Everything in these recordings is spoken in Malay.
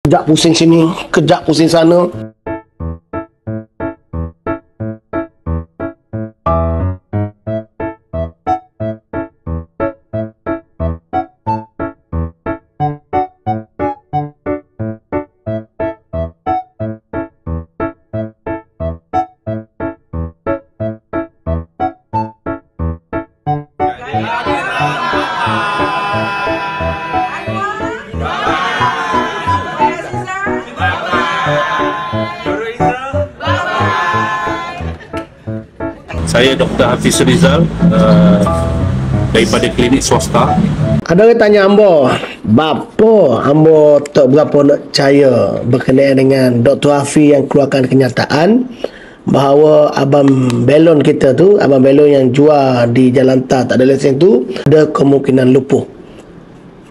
Kejap pusing sini, kejap pusing sana. Saya Dr. Hafiz Rizal daripada klinik swasta. Ada orang tanya ambo, bapa ambo tak berapa nak percaya berkenaan dengan Dr. Hafiz yang keluarkan kenyataan bahawa abang belon kita tu, abang belon yang jual di Jalan Tar tak ada lesen tu, ada kemungkinan lumpuh.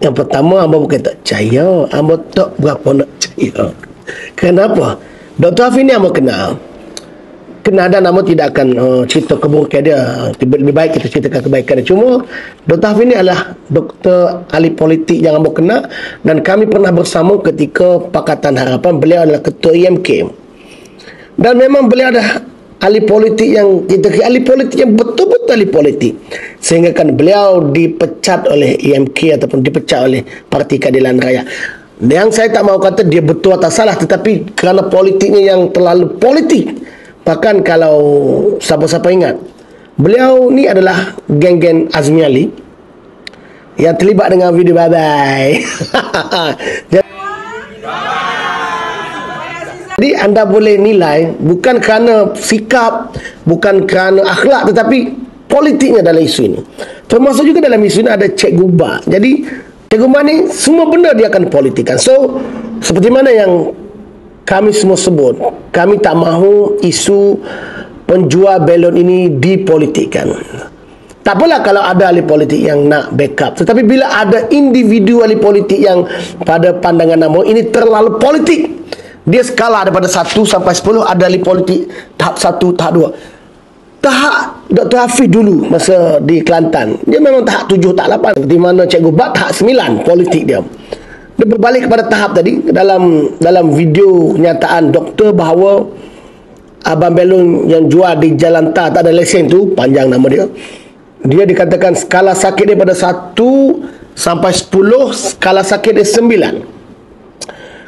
Yang pertama, ambo bukan tak percaya, ambo tak berapa nak percaya. Kenapa? Dr. Hafiz ni ambo kenal dan nama tidak akan cerita keburukan dia. Lebih baik kita ceritakan kebaikan dia. Cuma Dr. Hafiz ni adalah doktor ahli politik yang ambo kenal, dan kami pernah bersama ketika Pakatan Harapan. Beliau adalah ketua IMK, dan memang beliau adalah ahli politik yang betul-betul ahli politik, sehingga kan beliau dipecat oleh IMK ataupun dipecat oleh Parti Keadilan Rakyat. Yang saya tak mahu kata dia betul atau salah, tetapi kerana politiknya yang terlalu politik. Bahkan kalau siapa-siapa ingat, beliau ni adalah geng-geng Azmi Ali yang terlibat dengan video bye-bye. Jadi anda boleh nilai bukan kerana sikap, bukan kerana akhlak, tetapi politiknya dalam isu ini. Termasuk juga dalam isu ini ada Cikgu Ba. Jadi Cikgu Ba ni semua benda dia akan politikan. So seperti mana yang kami semua sebut, kami tak mahu isu penjual belon ini dipolitikkan. Tak apalah kalau ada ahli politik yang nak backup, tetapi bila ada individu ahli politik yang pada pandangan Amo ini terlalu politik, dia skala daripada 1 sampai 10, ada ahli politik tahap 1, tahap 2. Tahap Dr. Hafiz dulu masa di Kelantan, dia memang tahap 7, tahap 8. Seperti mana Cikgu Bat tahap 9 politik dia. Dia berbalik kepada tahap tadi dalam video kenyataan doktor bahawa abang belon yang jual di Jalan Tar tak ada lesen tu, panjang nama dia. Dia dikatakan skala sakit dia pada 1 sampai 10, skala sakit dia 9.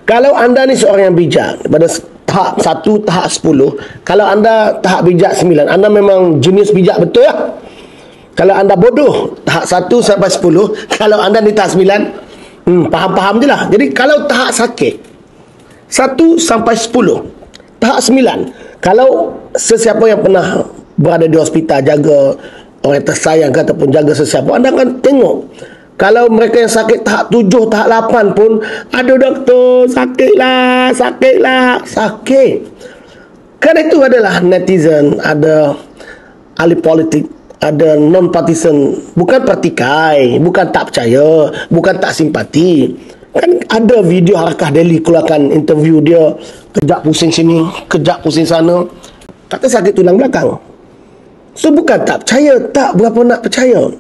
Kalau anda ni seorang yang bijak, pada tahap 1, tahap 10, kalau anda tahap bijak 9, anda memang jenis bijak betul ya. Kalau anda bodoh, tahap 1 sampai 10, kalau anda ni tahap 9, faham-faham je lah. Jadi kalau tahap sakit 1 sampai 10, tahap 9, kalau sesiapa yang pernah berada di hospital, jaga orang tersayang ataupun jaga sesiapa, anda akan tengok kalau mereka yang sakit tahap 7, tahap 8 pun, aduh doktor, sakitlah. Kan itu adalah netizen, ada ahli politik, ada non-partisan, bukan partikai, bukan tak percaya, bukan tak simpati. Kan ada video Harakah Daily keluarkan interview dia, kejap pusing sini, kejap pusing sana, kata sakit tulang belakang. So bukan tak percaya, tak berapa nak percaya.